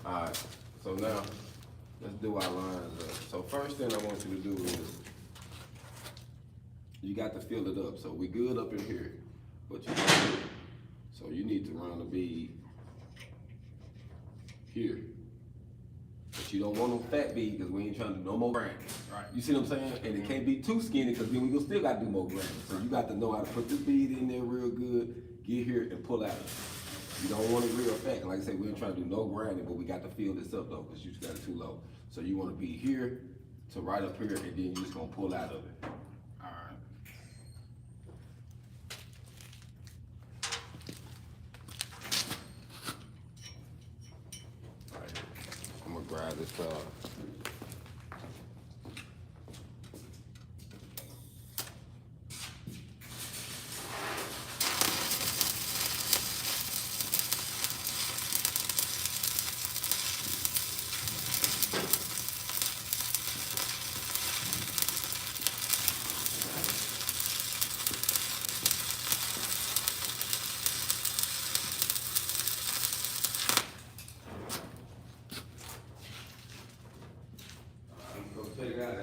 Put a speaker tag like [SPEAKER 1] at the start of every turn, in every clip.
[SPEAKER 1] Alright, so now let's do our lines up. So first thing I want you to do is you got to fill it up. So we good up in here, but you so you need to run the bead here. But you don't want no fat bead because we ain't trying to do no more grinding. Right. You see what I'm saying? And it can't be too skinny because then we still got to do more grinding. So you got to know how to put this bead in there real good, get here and pull out. You don't want it real fat. Like I said, we ain't trying to do no grinding, but we got to fill this up though because you just got it too low. So you want to be here to right up here and then you're just going to pull out of it. I'm gonna grab this check it out.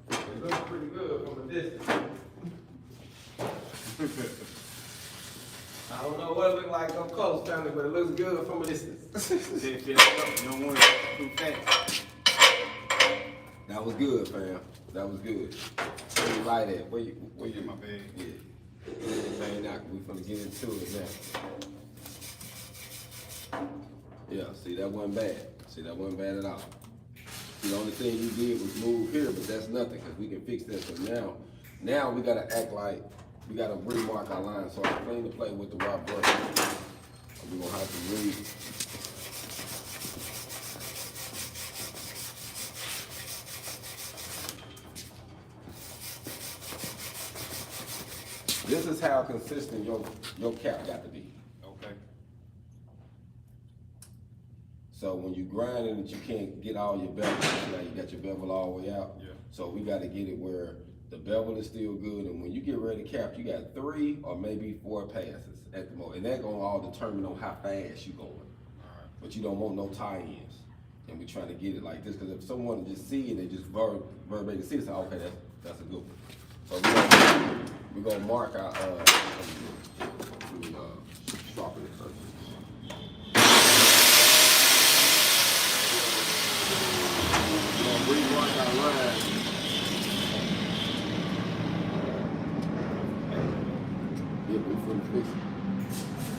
[SPEAKER 1] It looks pretty good from a distance. I don't know what it looks like up close, family, but it looks good from a distance.
[SPEAKER 2] You don't want it too fast.
[SPEAKER 1] That was good, fam. That was good. Where you right at? Where you
[SPEAKER 2] in my bag?
[SPEAKER 1] Yeah. Man, now we finna get into it now. Yeah, see that wasn't bad. See that wasn't bad at all. The only thing you did was move here, but that's nothing because we can fix that. So now we gotta act like we gotta remark our line. So I'm clean to play with the raw brush. We're gonna have to read. This is how consistent your cap got to be.
[SPEAKER 2] Okay.
[SPEAKER 1] So when you grind it, you can't get all your bevel. Now you got your bevel all the way out.
[SPEAKER 2] Yeah.
[SPEAKER 1] So we got to get it where the bevel is still good, and when you get ready to cap, you got 3 or maybe 4 passes at the most, and that's gonna all determine on how fast you going. All right. But you don't want no tie-ins, and we trying to get it like this because if someone just see it and just verbatim see it, say, okay, that's a good one. So we're gonna mark our sharpen it first. Remark our line. Yeah, we finna fix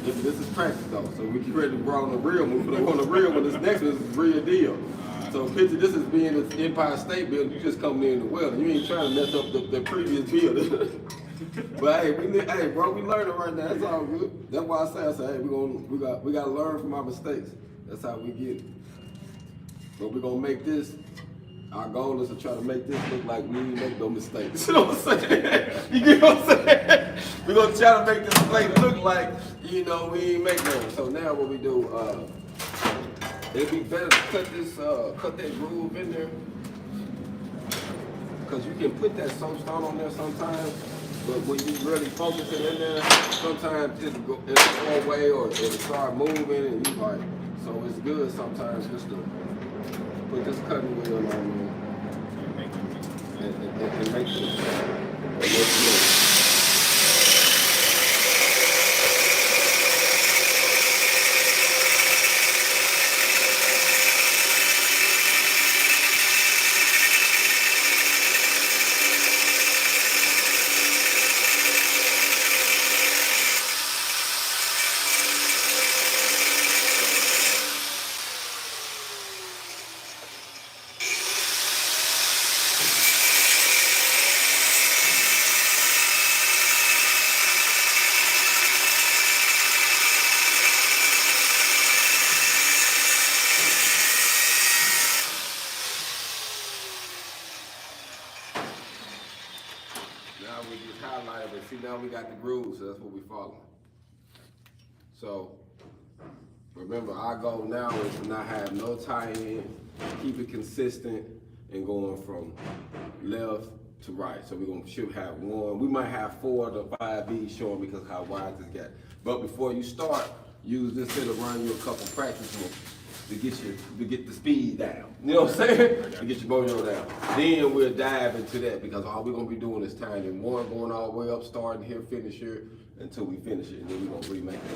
[SPEAKER 1] it. This is practice though, so we get ready to roll on the real one. We on the real one. This next one is real deal. So picture this as being the Empire State Building. You just coming in the welding. You ain't trying to mess up the previous building. But hey, bro, we learning right now. That's all good. That's why I say, hey, we gotta learn from our mistakes. That's how we get it. But we're gonna make this. Our goal is to try to make this look like we didn't make no mistakes. You know what I'm saying? You get what I'm saying? We're gonna try to make this plate look like, we ain't make none. So now what we do, it'd be better to cut that groove in there. Because you can put that soapstone on there sometimes, but when you really focus it in there, sometimes it'll go away or it'll start moving and you like, so it's good sometimes just to put this cutting wheel on there and make it. we just highlighted, but see now we got the grooves, so that's what we're following. So remember, our goal now is to not have no tie-in, keep it consistent, and going from left to right. So should have one. We might have 4 to 5 beads showing because how wide this got. But before you start, use this here to run you a couple practice ones to get the speed down. You know what I'm saying? To get your mojo down. Then we'll dive into that because all we're gonna be doing is timing one, going all the way up, starting here, finish here, until we finish it, and then we're gonna remake that.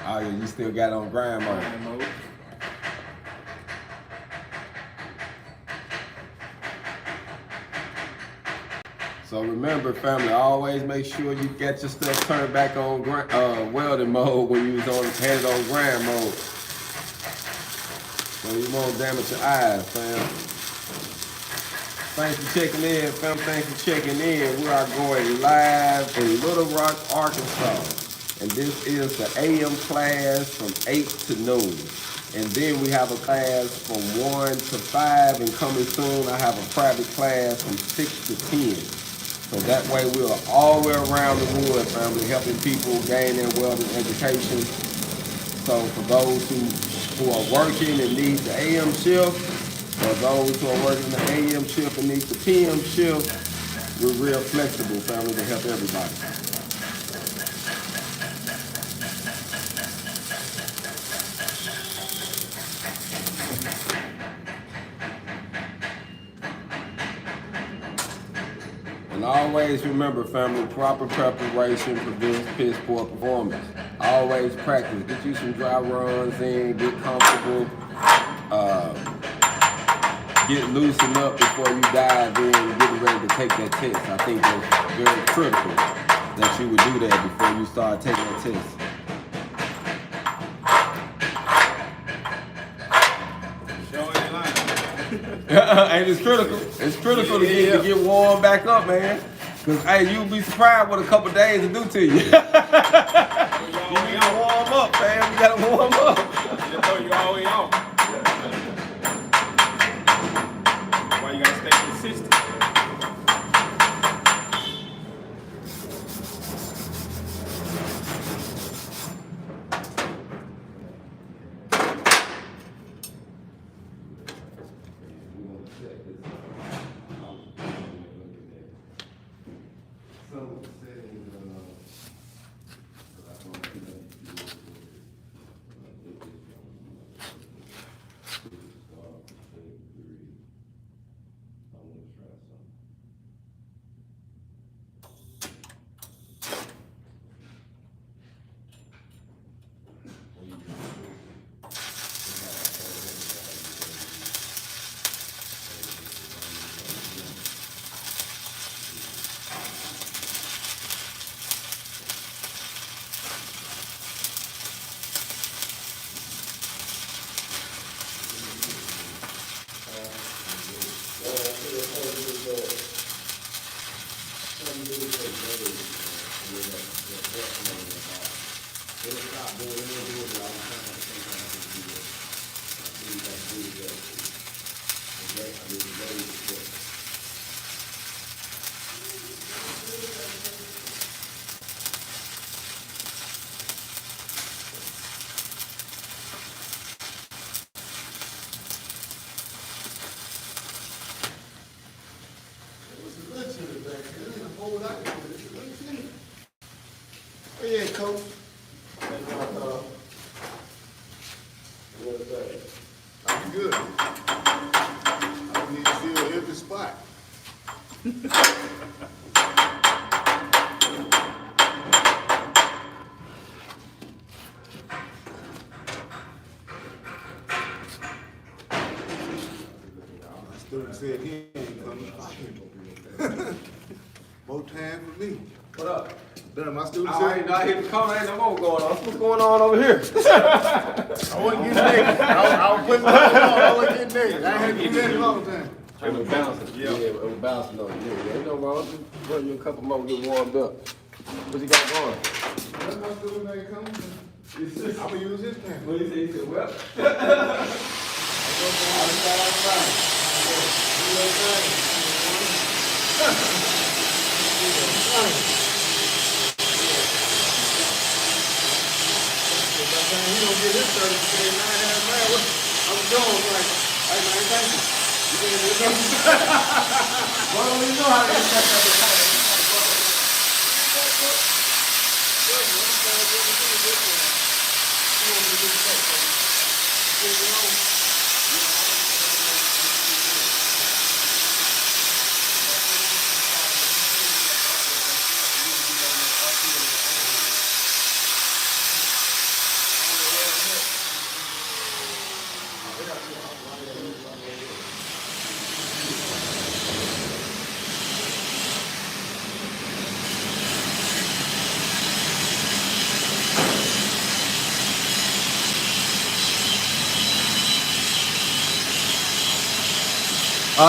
[SPEAKER 1] Oh yeah, you still got on grind mode. So remember, family, always make sure you get your stuff turned back on welding mode when you was had it on grind mode. So you won't damage your eyes, fam. Thanks for checking in, fam. Thanks for checking in. We are going live in Little Rock, Arkansas. And this is the A.m class from 8 to noon. And then we have a class from 1 to 5, and coming soon I have a private class from 6 to 10. So that way we are all the way around the wood, family, helping people gain their welding education. So for those who are working and need the A.m shift, or those who are working the A.m shift and need the P.m shift, we're real flexible, family, to help everybody. And always remember, family, proper preparation prevents piss poor performance. Always practice. Get you some dry runs in, get comfortable, get loosened up before you dive in and get ready to take that test. I think that's very critical that you would do that before you start taking that test. And it's critical. It's critical to get warmed back up, man. Cause hey, you'll be surprised what a couple days will do to you. You gotta warm up, man. You gotta warm up.
[SPEAKER 2] You throw you all the way off. Why you gotta stay consistent?
[SPEAKER 3] Yeah, coach. I'm good. I need to fill every spot. My student said he ain't coming. More time for me.
[SPEAKER 1] What up?
[SPEAKER 3] Damn, I still
[SPEAKER 1] I ain't not hit the corner, ain't no more going on. What's going on over here?
[SPEAKER 3] I wasn't getting naked. I was putting it on. I wasn't getting naked. I had to do that all the time.
[SPEAKER 1] It was bouncing. Yeah, it was bouncing on you. Yeah, ain't no wrong. Just run you a couple more, get warmed up. What you got going?
[SPEAKER 3] That's my still naked coming. I'm gonna use his pen.
[SPEAKER 1] What do you say? He said, well.
[SPEAKER 3] He don't get his certificate, and I had mine. I was going like, hey man, thank you. You didn't do nothing.
[SPEAKER 1] Why don't we know how to expect that to happen?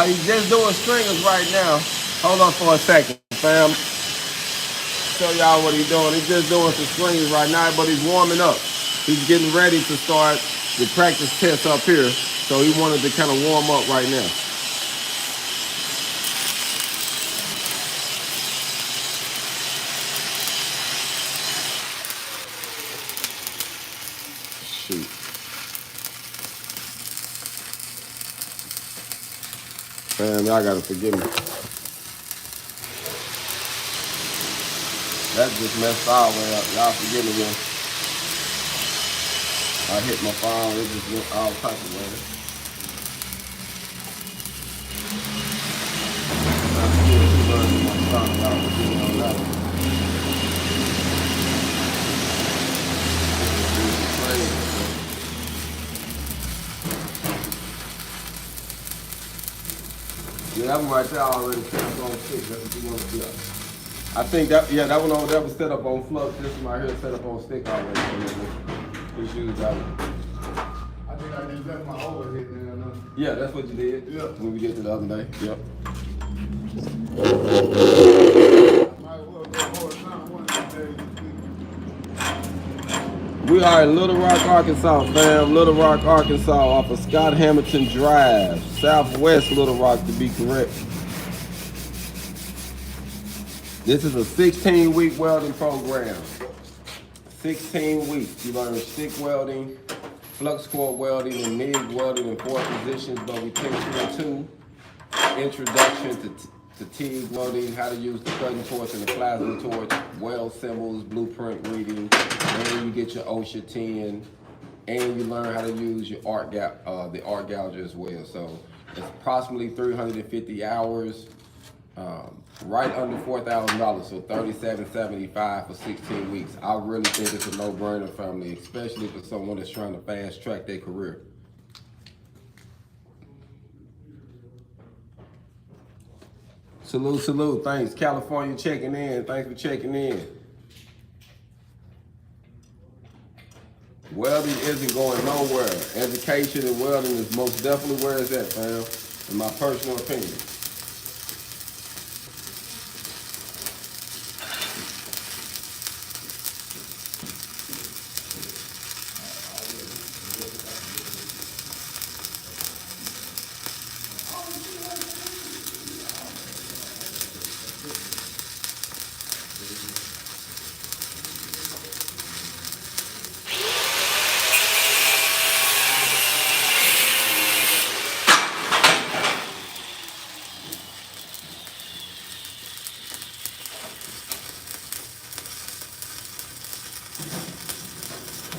[SPEAKER 1] He's just doing stringers right now. Hold on for a second, fam. Show y'all what he's doing. He's just doing some stringers right now, but he's warming up. He's getting ready to start the practice test up here. So he wanted to kind of warm up right now. Shoot. Man, y'all gotta forgive me. That just messed all the way up. Y'all forgive me, man. I hit my phone, it just went all types of ways. I'm still too learning my phone, y'all forgive me on that one. This is crazy, man. Yeah, that one right there already set up on 6. That's what you want to do. I think that, yeah, that one over there was set up on Flux. This one right here set up on stick already. Just use that one.
[SPEAKER 3] I think I just left my overhead there. No?
[SPEAKER 1] Yeah, that's what you did.
[SPEAKER 3] Yeah.
[SPEAKER 1] When we get to the other day. Yep.
[SPEAKER 3] Might as well go more time one of these days.
[SPEAKER 1] We are in Little Rock, Arkansas, fam. Little Rock, Arkansas, off of Scott Hamilton Drive. Southwest Little Rock, to be correct. This is a 16-week welding program. 16 weeks. You learn stick welding, flux core welding, and MIG welding in 4 positions, but we take 2 and 2. Introduction to TIG welding, how to use the cutting torch and the plasma torch, weld symbols, blueprint reading, and you get your OSHA 10, and you learn how to use your the art gouger as well. So it's approximately 350 hours. Right under $4,000, so $3,775 for 16 weeks. I really think it's a no-brainer, family, especially for someone that's trying to fast-track their career. Salute, salute. Thanks. California checking in. Thanks for checking in. Welding isn't going nowhere. Education and welding is most definitely where it's at, fam, in my personal opinion.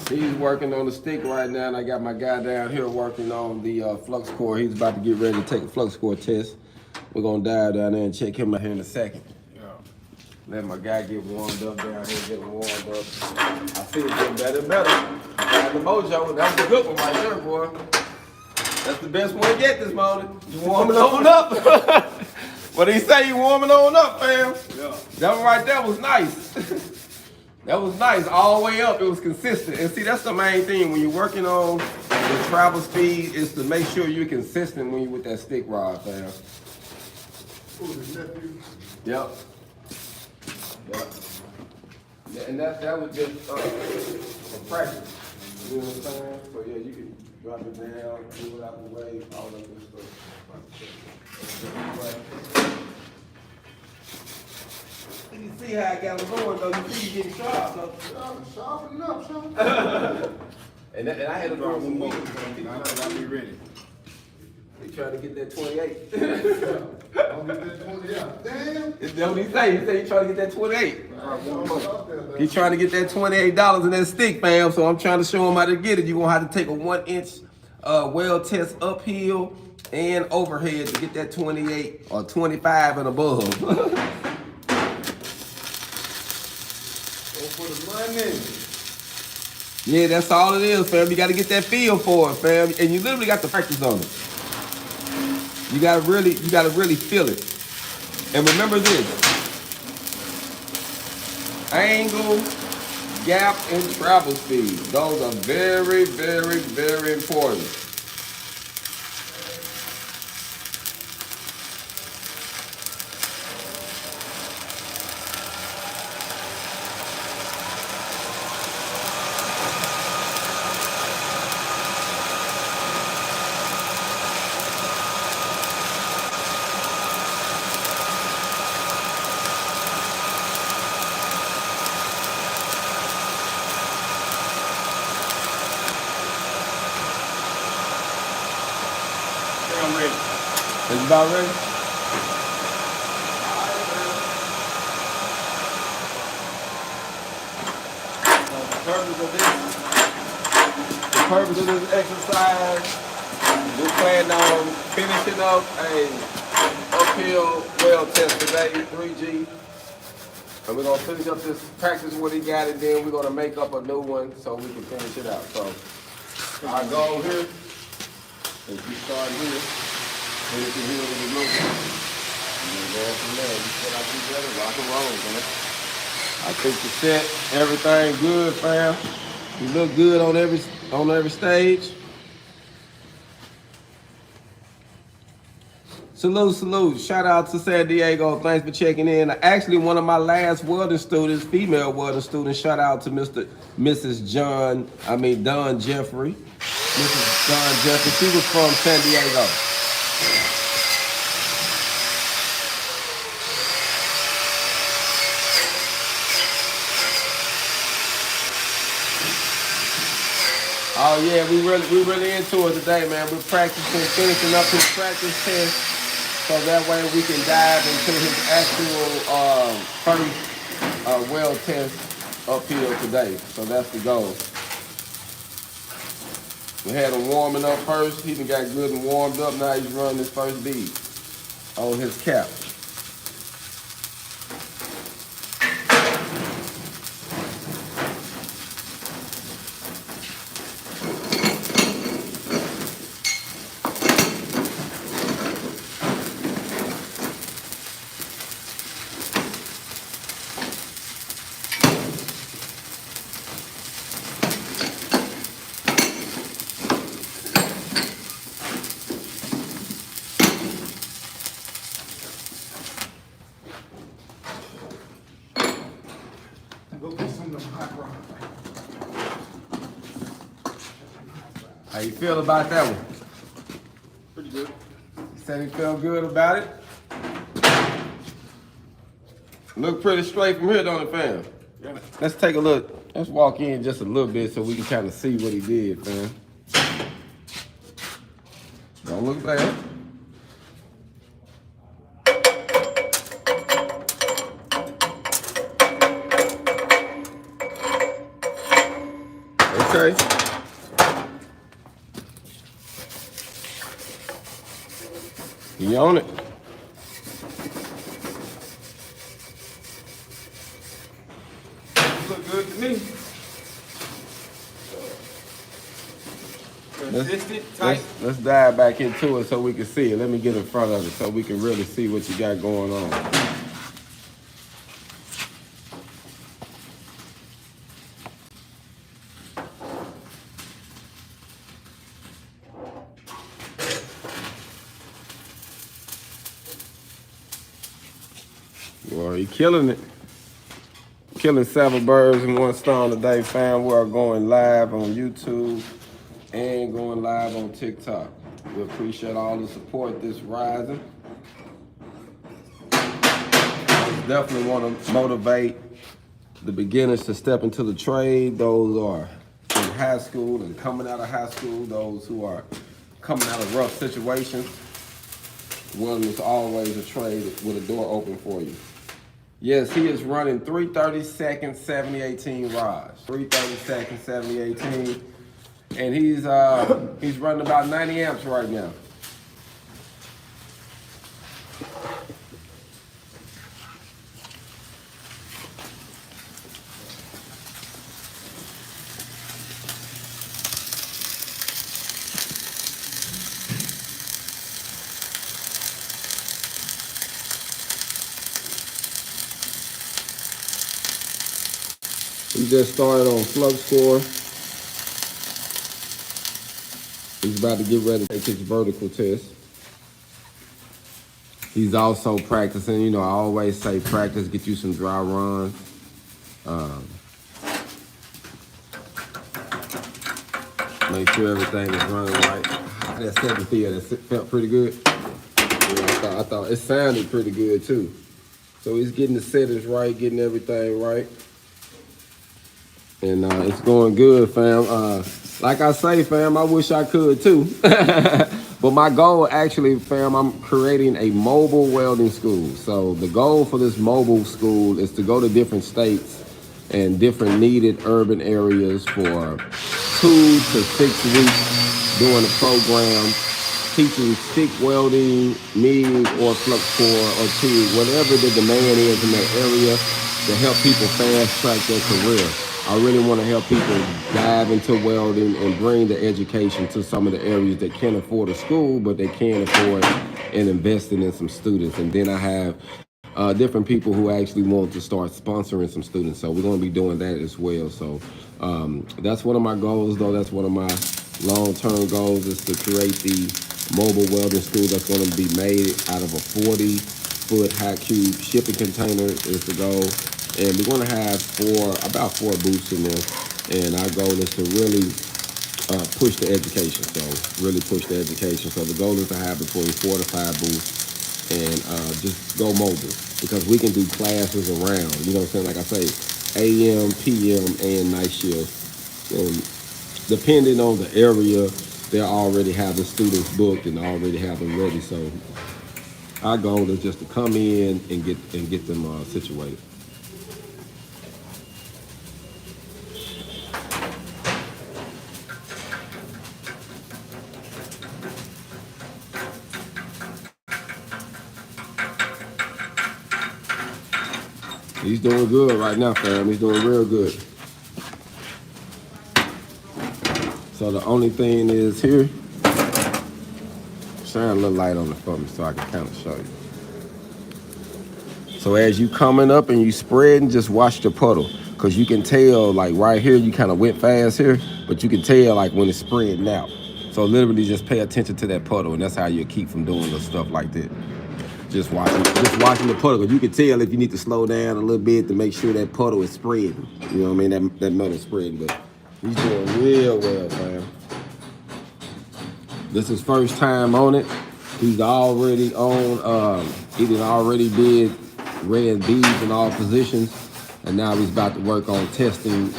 [SPEAKER 1] He's working on the stick right now, and I got my guy down here working on the flux core. He's about to get ready to take a flux core test. We're gonna dive down there and check him out here in a second.
[SPEAKER 2] Yeah.
[SPEAKER 1] Let my guy get warmed up down here, get him warmed up. I see it getting better and better. Got the mojo, that was a good one right there, boy. That's the best one to get this morning. You warming on up. What he say? You warming on up, fam?
[SPEAKER 2] Yeah.
[SPEAKER 1] That one right there was nice. That was nice. All the way up, it was consistent. And see, that's the main thing when you're working on the travel speed is to make sure you're consistent when you're with that stick rod, fam.
[SPEAKER 3] Who's his nephew?
[SPEAKER 1] Yep. Yep. Yeah, and that was just a practice. You know what I'm saying? So yeah, you can drop it down, do it out the way, all that good stuff. You see how I got it going though, you see you getting sharp though.
[SPEAKER 3] Sharpen up, sharpen.
[SPEAKER 1] And I had to draw some more.
[SPEAKER 2] I'll be ready.
[SPEAKER 1] He trying to get that 28.
[SPEAKER 3] I'll get that 20 out. Damn.
[SPEAKER 1] That's what he say. He say he trying to get that 28. He trying to get that $28 in that stick, fam. So I'm trying to show him how to get it. You're gonna have to take a 1-inch weld test uphill and overhead to get that 28 or 25 and above.
[SPEAKER 3] For the money.
[SPEAKER 1] Yeah, that's all it is, fam. You got to get that feel for it, fam. And you literally got to practice on it. You gotta really feel it. And remember this: angle, gap, and travel speed. Those are very, very, very important.
[SPEAKER 2] I'm ready.
[SPEAKER 1] Is you about ready? The purpose of this exercise, we're planning on finishing up a uphill weld test today, 3G. And we're gonna finish up this practice what he got, and then we're gonna make up a new one so we can finish it out. So our goal here is we start here, finish it here with the new one. And then go from there. We feel like we better rock and roll, man. I think the set, everything good, fam. You look good on every stage. Salute. Shout out to San Diego. Thanks for checking in. Actually, one of my last welding students, female welding students, shout out to Mrs. Don Jeffrey. Mrs. Don Jeffrey. She was from San Diego. Oh yeah, we really into it today, man. We're practicing, finishing up his practice test, so that way we can dive into his actual first weld test uphill today. So that's the goal. We had him warming up first. He done got good and warmed up. Now he's running his first bead on his cap.
[SPEAKER 3] Go get some of them hot rock.
[SPEAKER 1] How you feel about that one?
[SPEAKER 2] Pretty good.
[SPEAKER 1] You said he felt good about it? Look pretty straight from here, don't it, fam?
[SPEAKER 2] Yeah.
[SPEAKER 1] Let's take a look. Let's walk in just a little bit so we can kind of see what he did, fam. Don't look bad. Okay. You on it? Look good to me.
[SPEAKER 2] consistent, tight.
[SPEAKER 1] Let's dive back into it so we can see it. Let me get in front of it so we can really see what you got going on. Well, you're killing it. Killing 7 birds in 1 stone today, fam. We are going live on YouTube and going live on TikTok. We appreciate all the support this rising. I definitely want to motivate the beginners to step into the trade. Those are in high school and coming out of high school. Those who are coming out of rough situations. One is always a trade with a door open for you. Yes, he is running 3/32 70/18 Raj. 3/32 70/18, and he's running about 90 amps right now. He just started on Flux score. He's about to get ready to take his vertical test. He's also practicing. You know, I always say practice, get you some dry runs. Make sure everything is running right. That second field, that felt pretty good. Yeah, I thought it sounded pretty good too. So he's getting the settings right, getting everything right. And it's going good, fam. Like I say, fam, I wish I could too. But my goal, actually, fam, I'm creating a mobile welding school. So the goal for this mobile school is to go to different states and different needed urban areas for 2 to 6 weeks doing a program, teaching stick welding, MIG or flux core or TIG, whatever the demand is in that area, to help people fast track their career. I really want to help people dive into welding and bring the education to some of the areas that can't afford a school, but they can afford and investing in some students. And then I have different people who actually want to start sponsoring some students. So we're going to be doing that as well. So that's one of my goals, though. That's one of my long-term goals, is to create the mobile welding school that's going to be made out of a 40-foot high cube shipping container is the goal. And we're going to have about four booths in there. And our goal is to really push the education. So really push the education. So the goal is to have between 4 to 5 booths and just go mobile, because we can do classes around. You know what I'm saying? Like I say, AM, PM, and night shift. And depending on the area, they're already having students booked and already have them ready. So our goal is just to come in and get them situated. He's doing good right now, fam. He's doing real good. So the only thing is here, shine a little light on it for me so I can kind of show you. So as you coming up and you spreading, just watch the puddle, because you can tell, like right here, you kind of went fast here, but you can tell like when it's spreading out. So literally just pay attention to that puddle, and that's how you keep from doing the stuff like that. Just watching the puddle. You can tell if you need to slow down a little bit to make sure that puddle is spreading. You know what I mean? That metal's spreading. But he's doing real well, fam. This is first time on it. He's already on. He did already did red beads in all positions, and now he's about to work on testing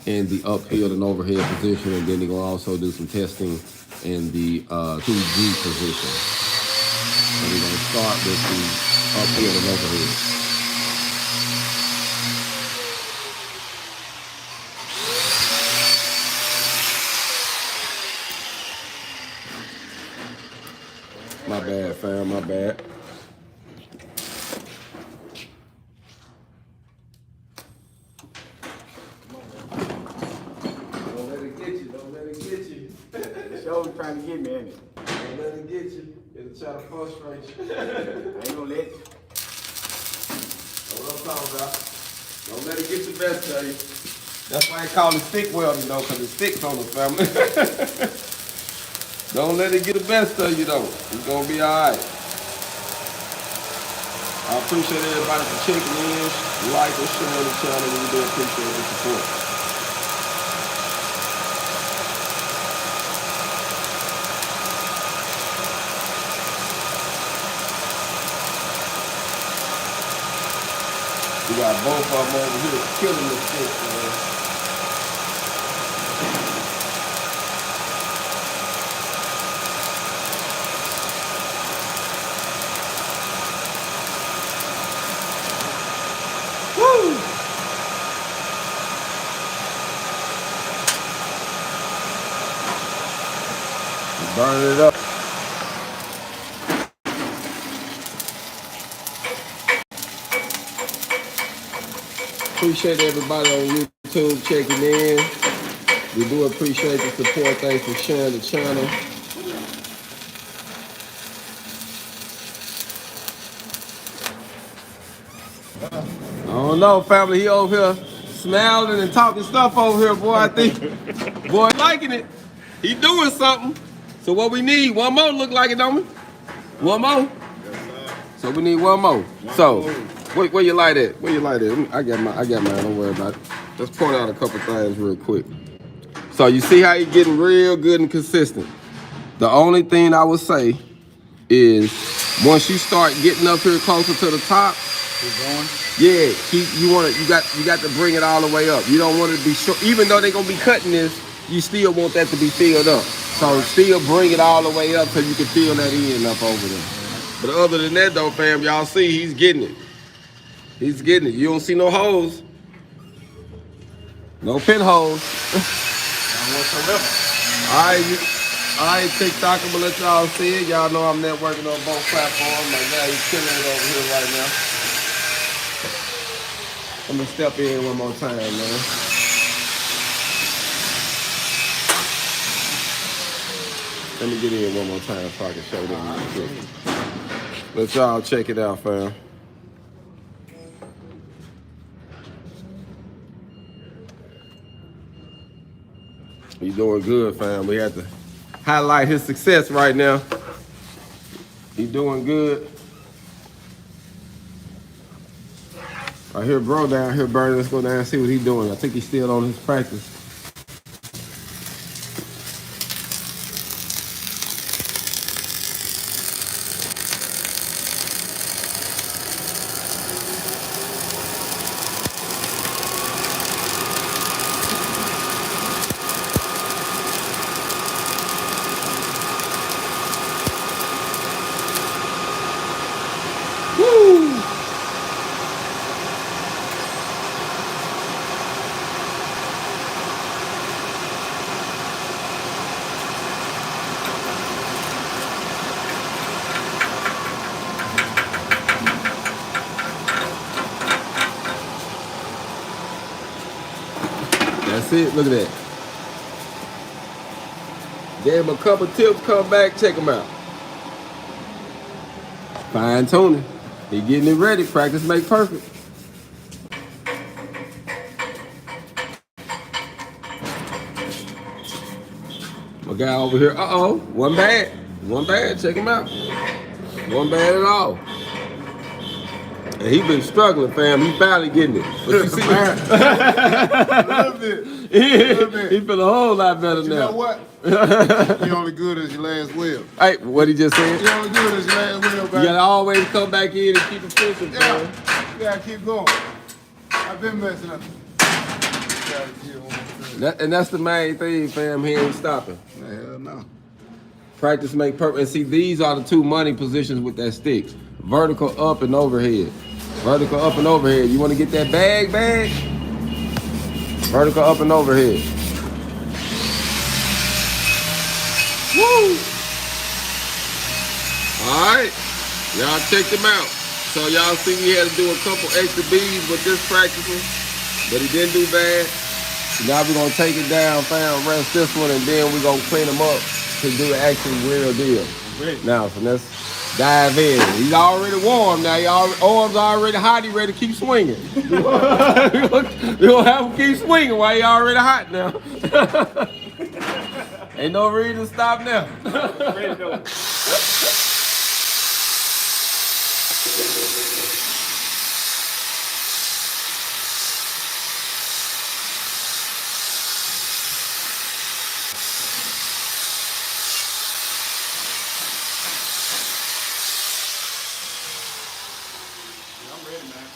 [SPEAKER 1] in the uphill and overhead position, and then he's gonna also do some testing in the 2G position. So we're going to start with the uphill and overhead. My bad, fam, my bad. Don't let it get you, don't let it get you.
[SPEAKER 2] Shoulder trying to get me, ain't it?
[SPEAKER 1] Don't let it get you. It'll try to frustrate you.
[SPEAKER 2] I ain't gonna let it.
[SPEAKER 1] That's what I'm talking about. Don't let it get your best of you. That's why they call it stick welding though, because it sticks on the family. Don't let it get the best of you though. It's gonna be alright. I appreciate everybody for checking in, like and sharing the channel. We do appreciate the support. We got both of them over here killing this shit, man. Woo! Burning it up. Appreciate everybody on YouTube checking in. We do appreciate the support. Thanks for sharing the channel. I don't know, family. He over here smiling and talking stuff over here, boy. I think, boy, liking it. He doing something. So what we need? One more. Look like it, don't we? One more.
[SPEAKER 2] Yes, sir.
[SPEAKER 1] So we need one more. Where you light at? Where you light at? I got mine. Don't worry about it. Let's point out a couple things real quick. So you see how he getting real good and consistent. The only thing I would say is once you start getting up here closer to the top,
[SPEAKER 2] Keep going.
[SPEAKER 1] yeah, you got to bring it all the way up. You don't want it to be short. Even though they're gonna be cutting this, you still want that to be filled up. So still bring it all the way up so you can feel that end up over there. But other than that though, fam, y'all see he's getting it. He's getting it. You don't see no holes. No pinholes.
[SPEAKER 2] None whatsoever.
[SPEAKER 1] Alright, TikTok, I'm gonna let y'all see it. Y'all know I'm networking on both platforms. Like now he's killing it over here right now. I'm gonna step in one more time, man. Let me get in one more time so I can show them real quick. Let y'all check it out, fam. He's doing good, fam. We have to highlight his success right now. He's doing good. I hear bro down here burning. Let's go down and see what he's doing. I think he's still on his practice. Woo! That's it. Look at that. Gave him a couple tips. Come back, check him out. Fine tuning. He getting it ready. Practice make perfect. My guy over here. Uh-oh. One bad. One bad. Check him out. One bad at all. And he been struggling, fam. He finally getting it. But you see,
[SPEAKER 2] A little bit.
[SPEAKER 1] he feel a whole lot better
[SPEAKER 2] You
[SPEAKER 1] now.
[SPEAKER 2] know what? You only good as your last wheel.
[SPEAKER 1] Hey, what he just said?
[SPEAKER 2] You only good as your last wheel, baby.
[SPEAKER 1] You gotta always come back in and keep it pushing,
[SPEAKER 2] Yeah.
[SPEAKER 1] man.
[SPEAKER 2] You gotta keep going. I've been messing up. Gotta keep on.
[SPEAKER 1] And that's the main thing, fam. He ain't stopping.
[SPEAKER 2] Hell no.
[SPEAKER 1] Practice make perfect. And see, these are the two money positions with that stick. Vertical up and overhead. Vertical up and overhead. You want to get that bag? Vertical up and overhead. Woo! Alright. Y'all check them out. So y'all see we had to do a couple extra beads with this practicing. But he didn't do bad. Now we're going to take it down, fam, rest this one, and then we're going to clean them up to do an actual real deal.
[SPEAKER 3] Ready.
[SPEAKER 1] Now, so let's dive in. He's already warm now. Y'all arms already hot. He ready to keep swinging. We gonna have him keep swinging while he already hot now. Ain't no reason to stop now.
[SPEAKER 3] Ready though. I'm ready, man.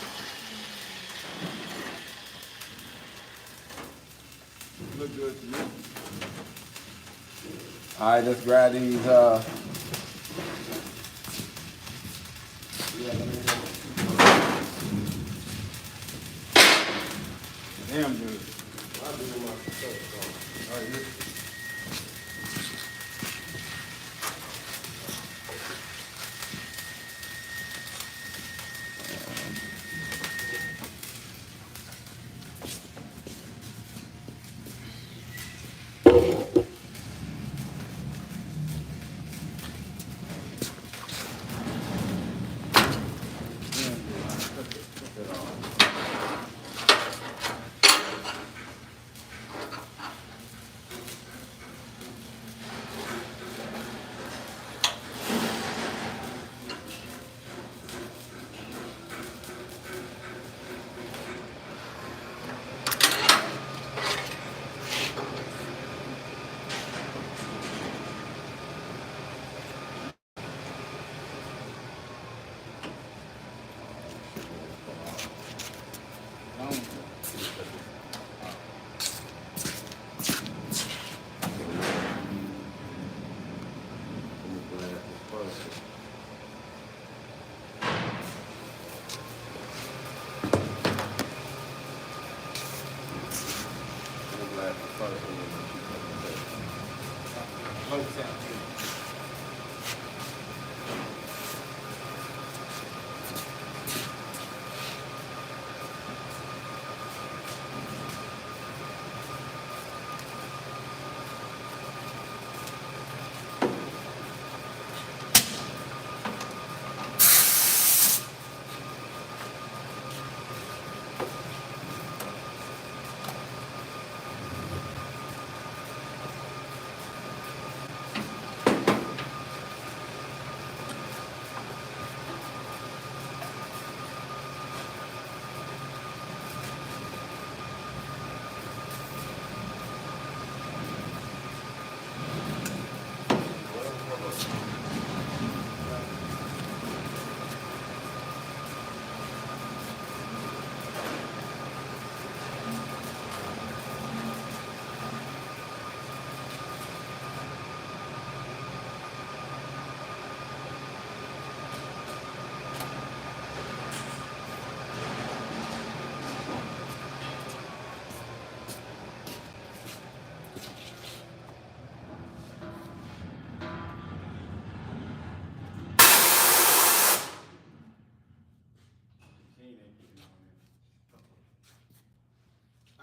[SPEAKER 1] Look good to you. All right, let's grab these.
[SPEAKER 3] Damn good.
[SPEAKER 1] I'll do my stuff. All right,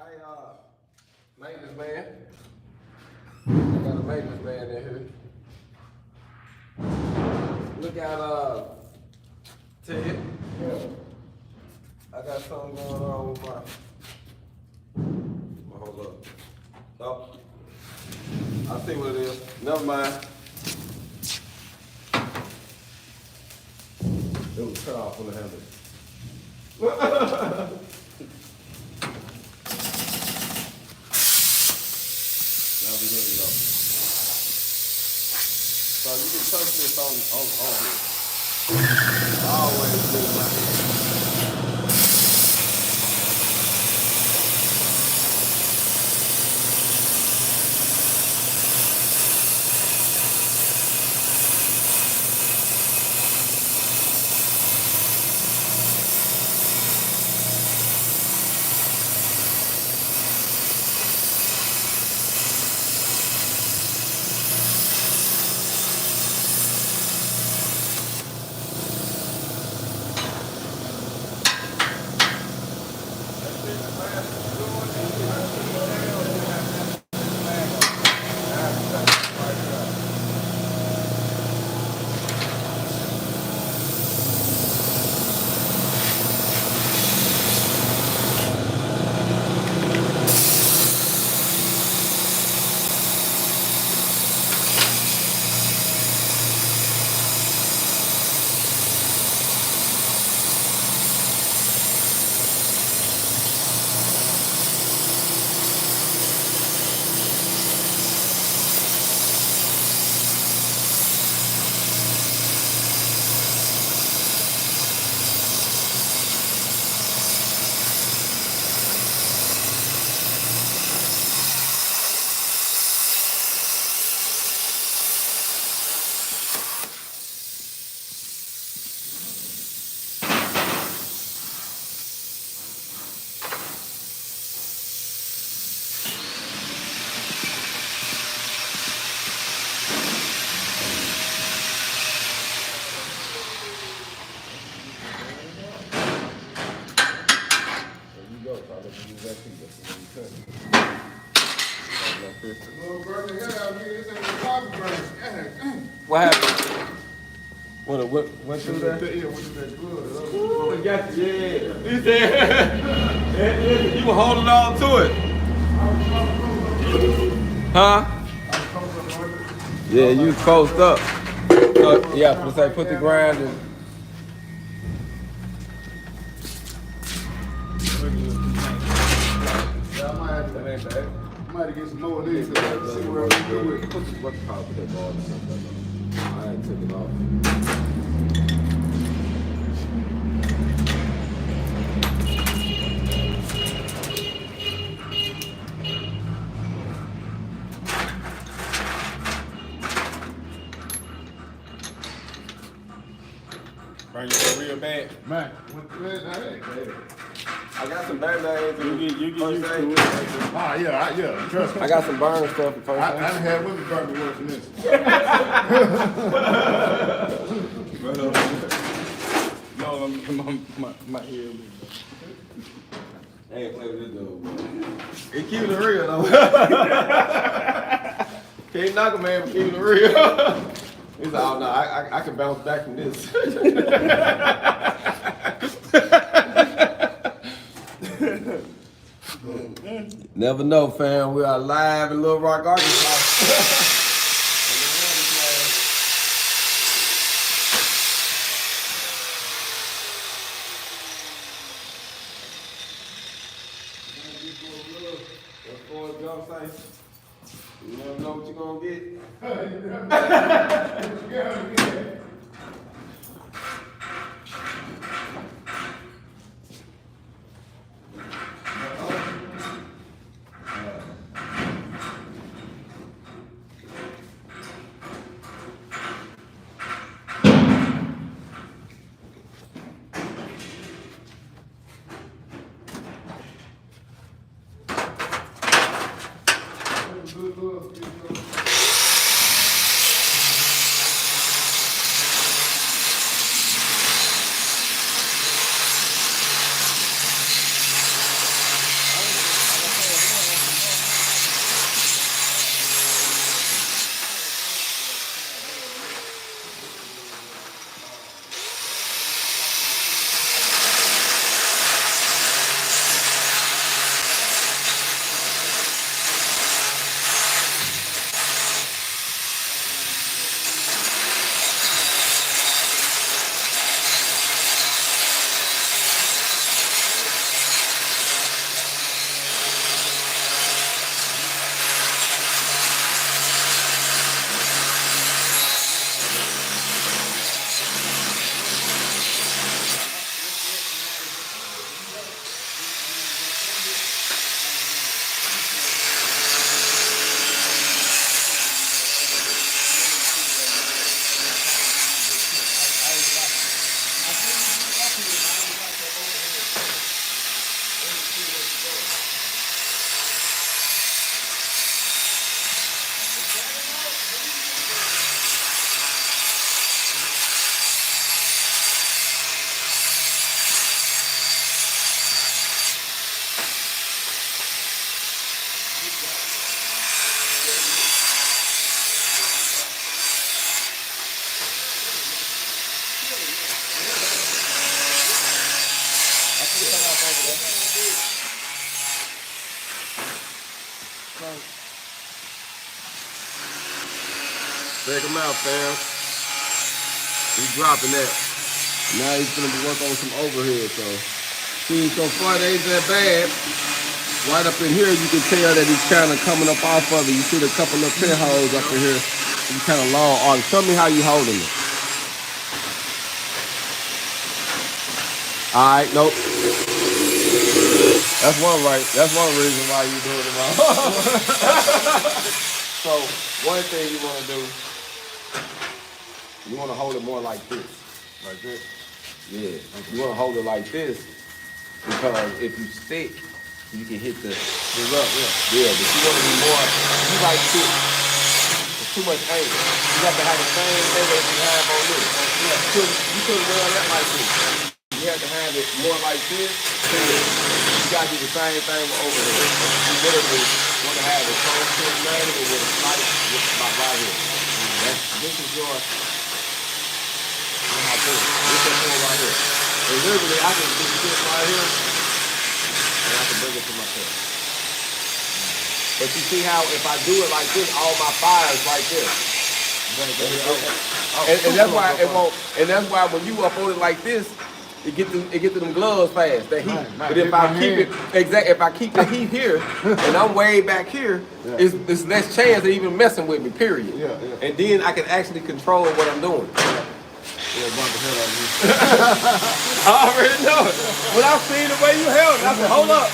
[SPEAKER 1] Hey, maintenance man. I got a maintenance man in here. Look out, Ted. Yeah. I got something going on with my. Hold up. Oh. I see what it is. Never mind. It was cut off on the handle. So you can touch this on here. Always do my hand.
[SPEAKER 2] Little burning the hell out of me. This ain't a coffee burner.
[SPEAKER 1] What happened? What went through that?
[SPEAKER 2] Yeah, went through that blood.
[SPEAKER 1] Ooh, it got you, yeah. He said, you were holding on to it. Huh? Yeah, you was closed up. So, yeah, I was say put the grind in.
[SPEAKER 2] Yeah, I might have to get some more of these. See what I can do with it.
[SPEAKER 1] Put the what power, put that ball in something. I ain't took it off. Bring you a real bad.
[SPEAKER 2] Man, what the hell that is?
[SPEAKER 1] I got some band-aids.
[SPEAKER 3] You get used to it.
[SPEAKER 2] Ah, yeah, trust me.
[SPEAKER 1] I got some burn stuff for first
[SPEAKER 2] I
[SPEAKER 1] aid.
[SPEAKER 2] done had women burn me worse than this.
[SPEAKER 3] No, my ear.
[SPEAKER 1] I ain't play with this dude, bro. He keeping it real, though. Can't knock a man for keeping it real. He's like, oh, no, I can bounce back from this. Never know, fam. We are live in Little Rock, Arkansas. You never know what you're gonna get. Check him out, fam. He's dropping that. Now he's gonna be working on some overhead, so. See, so far they ain't that bad. Right up in here, you can tell that he's kind of coming up off of it. You see the couple of pinholes up in here. He's kind of long arm. Show me how you holding it. All right, nope. That's one right. That's one reason why you doing it wrong. So one thing you want to do, you want to hold it more like this.
[SPEAKER 2] Like this?
[SPEAKER 1] Yeah. You want to hold it like this because if you stick, you can hit the up. Yeah, but you want to be more. You like this. It's too much angle. You have to have the same angle that you have on this. You couldn't weld that like this. You have to have it more like this. You got to do the same thing over here. You literally want to have the tone switch manual with a slight, just about right here. This is your, how I put it. This is your right here. And literally, I can just sit right here, and I can bring it to myself. But you see how if I do it like this, all my fire is right there. And that's why it won't. And that's why when you up on it like this, it get to them gloves fast. That heat. But if I keep it if I keep the heat here and I'm way back here, it's less chance of even messing with me. Period. And then I can actually control what I'm doing. I already know it. When I seen the way you held it, I said, hold up.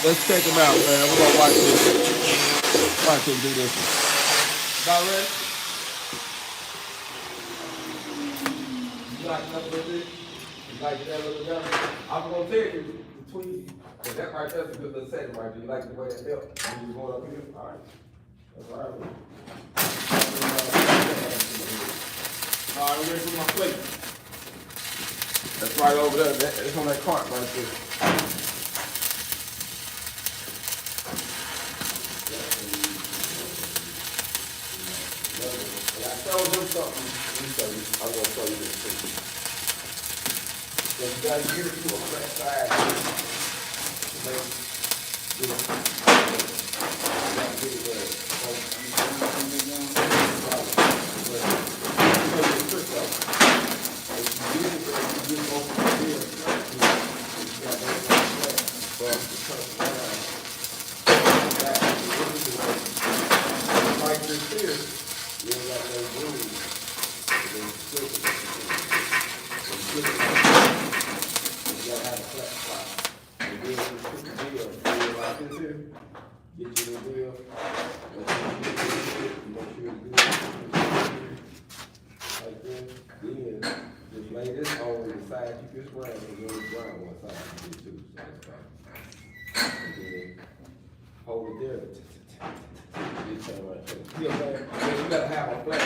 [SPEAKER 3] Let's check him out, man. We're gonna watch this. Watch him do this.
[SPEAKER 1] About ready? You like that little bit? You like that little down? I'm gonna tell you between that right there's a good little setting right there. You like the way that felt? You going up here? All right. That's all right. All right, I'm ready for my plate. That's right over there. It's on that cart right there. I showed him something. I'm going to show you this too. So you got to get it to a flat side. Hold it there. You gotta have a flat.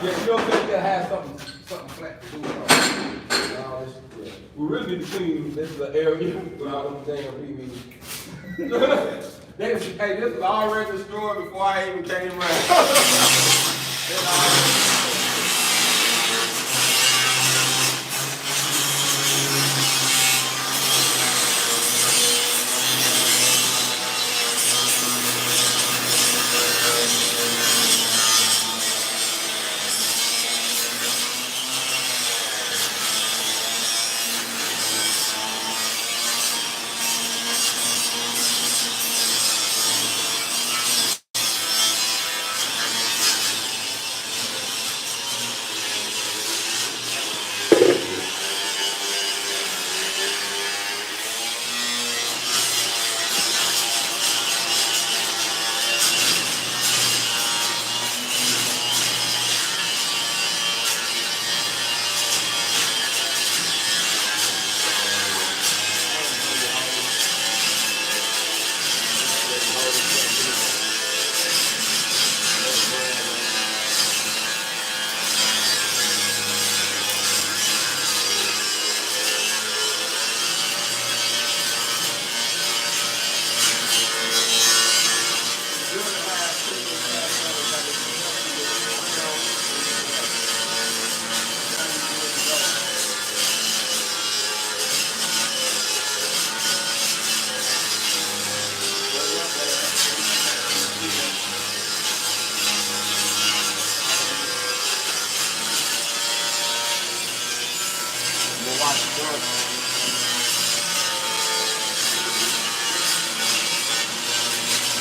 [SPEAKER 1] Yeah, you know what I'm saying? You gotta have something flat to do it. We really need to clean this area with all them damn BBs. Hey, this was already destroyed before I even came around.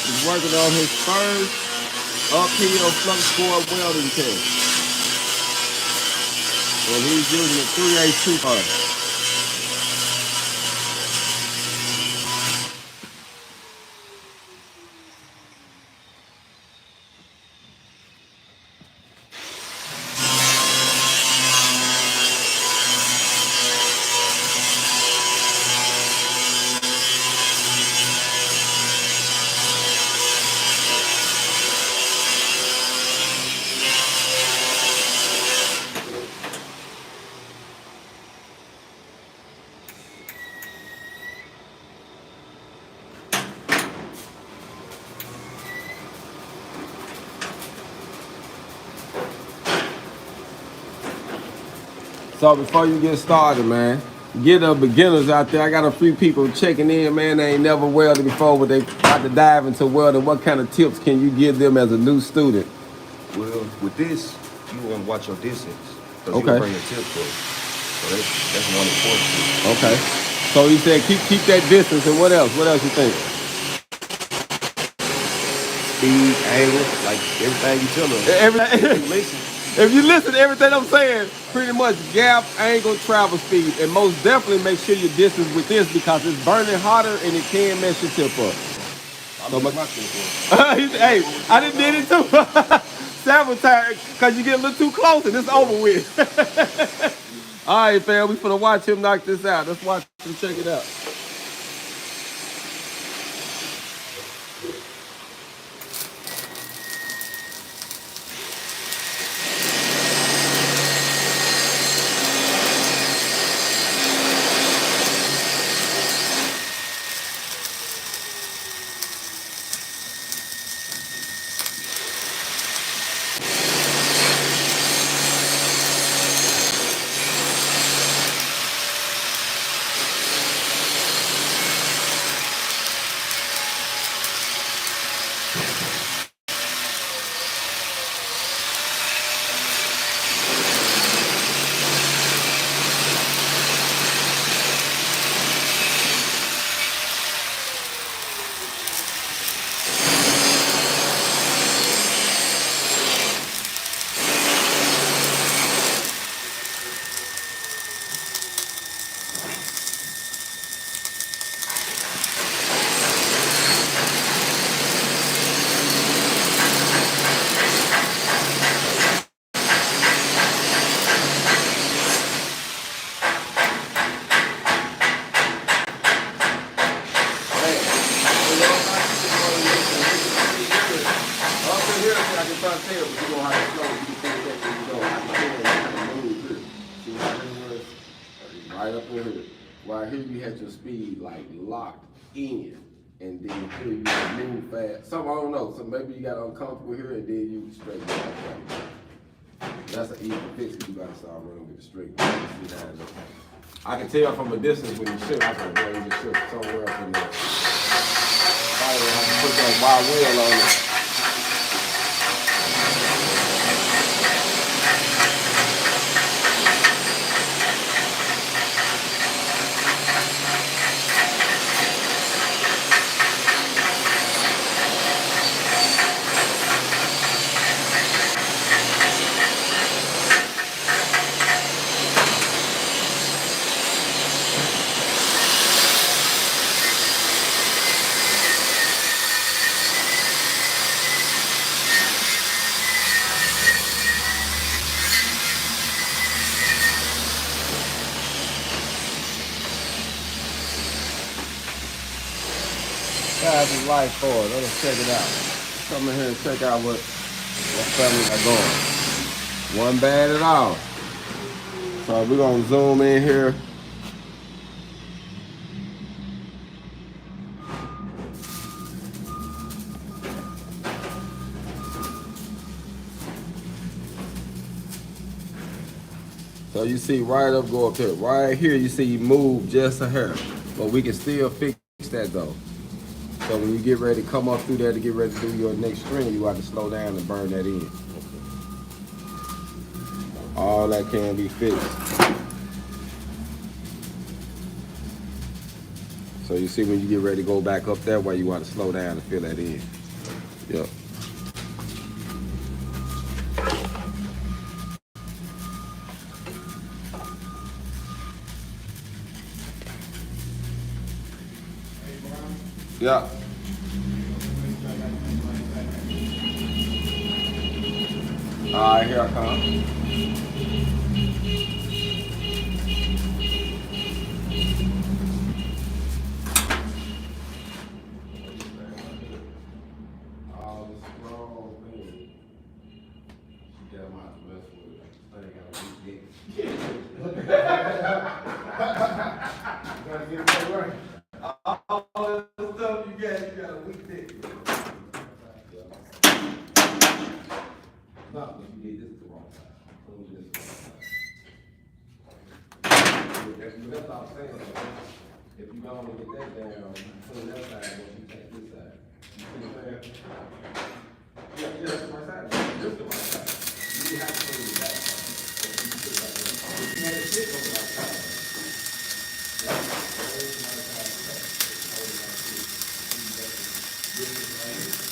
[SPEAKER 3] He's working on his first uphill flux core welding test. And he's using a 3/8 part.
[SPEAKER 1] So before you get started, man, get the beginners out there. I got a few people checking in, man. They ain't never welded before, but they about to dive into welding. What kind of tips can you give them as a new student?
[SPEAKER 4] Well, with this, you want to watch your distance. Because
[SPEAKER 1] Okay.
[SPEAKER 4] you'll bring your tips up. So that's one important thing.
[SPEAKER 1] Okay. So you said keep that distance, and what else? What else you think?
[SPEAKER 4] Speed, angle, like everything you tell them.
[SPEAKER 1] Everything.
[SPEAKER 4] Listen.
[SPEAKER 1] If you listen to everything I'm saying, pretty much gap, angle, travel speed, and most definitely make sure your distance with this because it's burning hotter and it can mess your tip up.
[SPEAKER 4] I'm my tip up.
[SPEAKER 1] Hey, I done did it too. Several times because you get a little too close and it's over with. All right, fam, we finna watch him knock this out. Let's watch him check it out. Right up in here. Right here you had your speed like locked in, and then here you move fast. Some I don't know. So maybe you got uncomfortable here, and then you straighten it out. That's an easy fix if you gotta start running with the string. I can tell from a distance when you shift. I can really just shift somewhere up in there. Probably have to put that wide wheel on it. Guys is life for it. Let us check it out. Come in here and check out what family got going. One bad at all. So we're gonna zoom in here. So you see right up, go up here. Right here you see you move just a hair. But we can still fix that though. So when you get ready to come up through there to get ready to do your next string, you have to slow down and burn that in. All that can be fixed. So you see when you get ready to go back up that way, you want to slow down and fill that in. Yep. Yeah. All right, here I come. All this strong thing. She got him out to mess with it. I got a weak dick.
[SPEAKER 2] Gotta get it right.
[SPEAKER 1] All this stuff you got a weak dick. Not if you did this the wrong side. Close this the wrong side. don't want to get that down, clean that side, once you take this side. You see what I'm saying? Yeah, that's the right side. This is the right side. You have to clean that side. So you put it like that. If you had a stick on the right side. That's the right side. Hold it like this. This is right.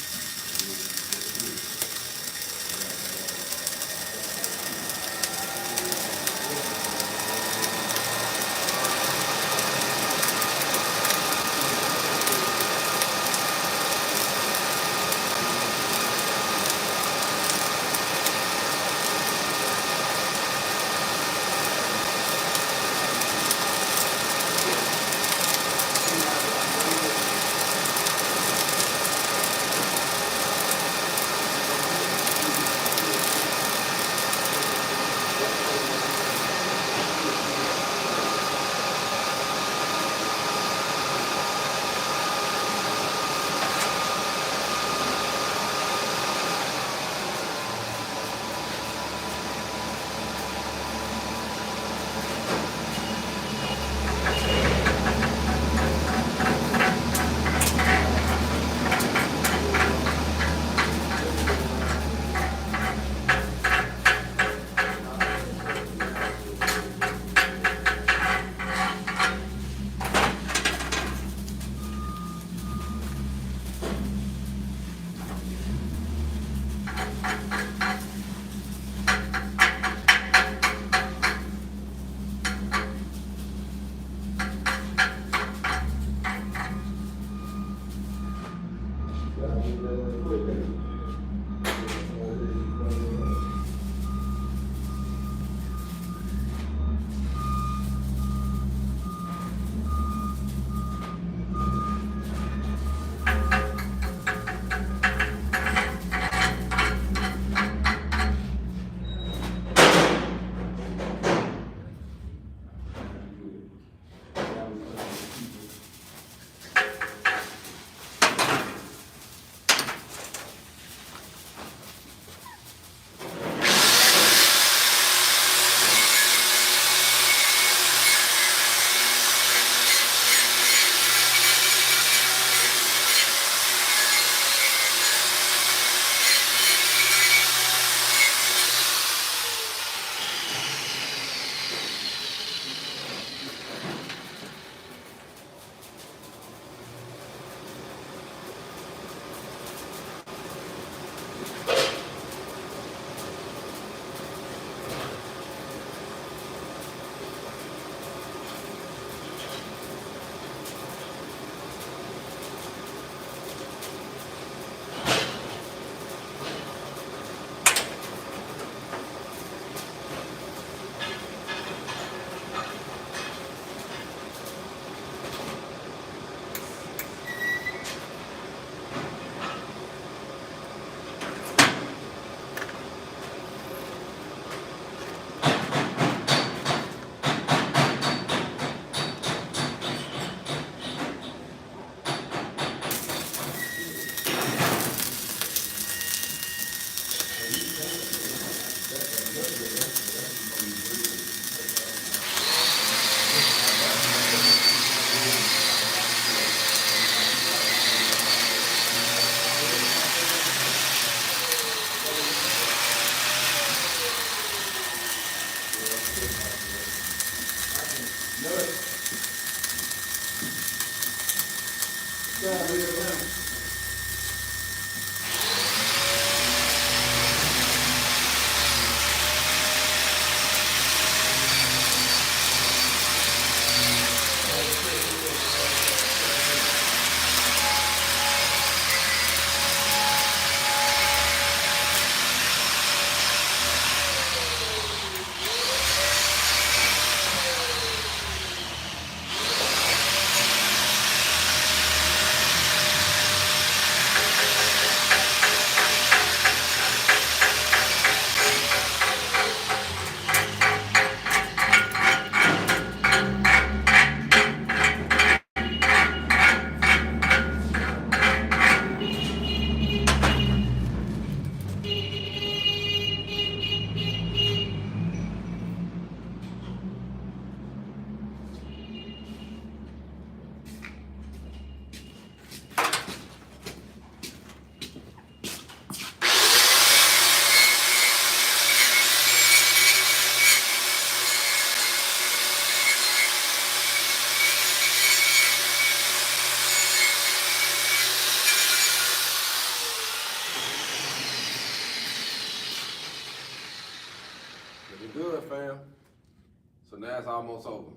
[SPEAKER 1] that's almost over.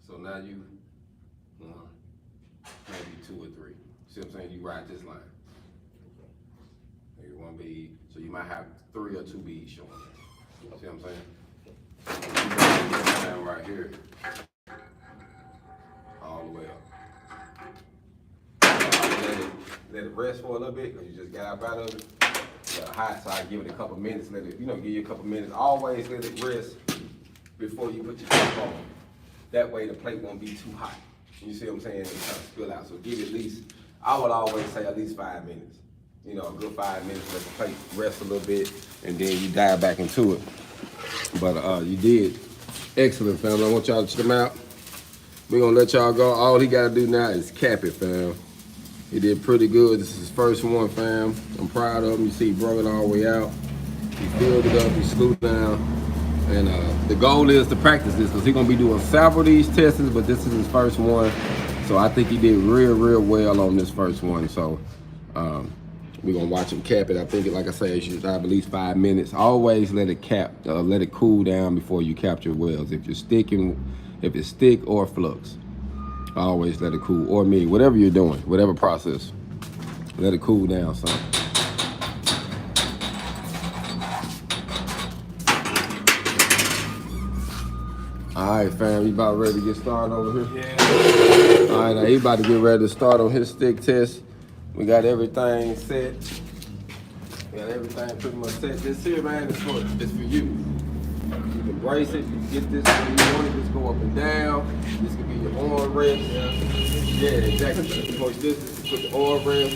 [SPEAKER 1] So now you, maybe 2 or 3. See what I'm saying? You ride this line. Maybe 1 bead. So you might have 3 or 2 beads showing. See what I'm saying? Down right here. All the way up. Let it rest for a little bit because you just got out of it. Hot, so I give it a couple minutes. Let it, give you a couple minutes. Always let it rest before you put your cup on. That way the plate won't be too hot. You see what I'm saying? It kind of spill out. So give it at least, I would always say at least 5 minutes. A good 5 minutes, let the plate rest a little bit, and then you dive back into it. But you did excellent, fam. I want y'all to check him out. We're gonna let y'all go. All he gotta do now is cap it, fam. He did pretty good. This is his first one, fam. I'm proud of him. You see, he brought it all the way out. He filled it up, he slewed down. And the goal is to practice this because he's gonna be doing several of these tests, but this is his first one. So I think he did real well on this first one. So we're gonna watch him cap it. I think, like I say, it should have at least 5 minutes. Always let it let it cool down before you capture welds. If it's stick or flux, always let it cool. Or whatever you're doing, whatever process, let it cool down, son. All right, fam, you about ready to get started over here? Yeah. All right, now he about to get ready to start on his stick test. We got everything set. We got everything pretty much set. This here, man, is for you. You can brace it, you can get this where you want it, just go up and down. This could be your arm rest. Yeah, exactly. You push this, put the arm rest.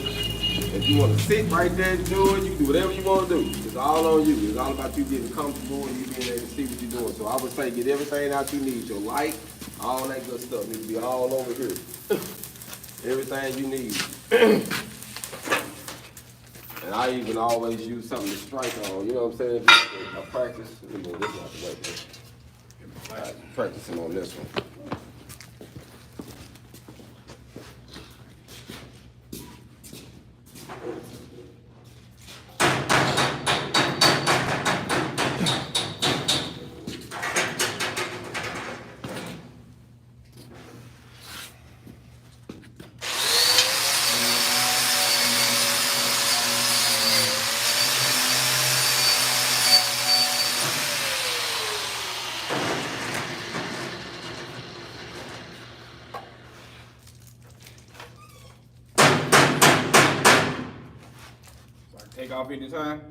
[SPEAKER 1] If you want to sit right there and do it, you can do whatever you want to do. It's all on you. It's all about you getting comfortable and you being able to see what you're doing. So I would say get everything out you need. Your light, all that good stuff needs to be all over here. Everything you need. And I even always use something to strike on. You know what I'm saying? I practice. Let me move this out the way, man. Practicing on this one.
[SPEAKER 3] Take off anytime?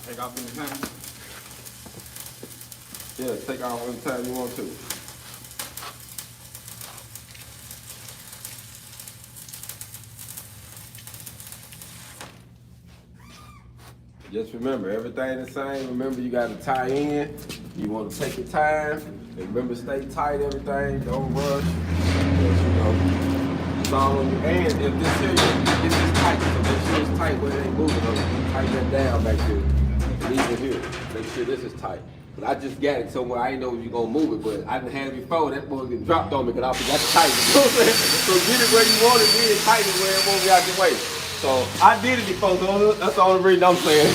[SPEAKER 3] Take off anytime?
[SPEAKER 1] Yeah, take off anytime you want to. Just remember, everything the same. Remember, you got to tie in. You want to take your time. And remember, stay tight, everything. Don't rush. It's all on you. And if this here, this is tight. So make sure it's tight where it ain't moving. Tighten that down back here. And even here. Make sure this is tight. But I just got it somewhere. I didn't know you're going to move it, but I didn't have it before. That boy get dropped on me because I forgot to tighten it. You know what I'm saying? So get it where you want it, then tighten it where it won't be out your way. So I did it before, so that's the only reason I'm saying.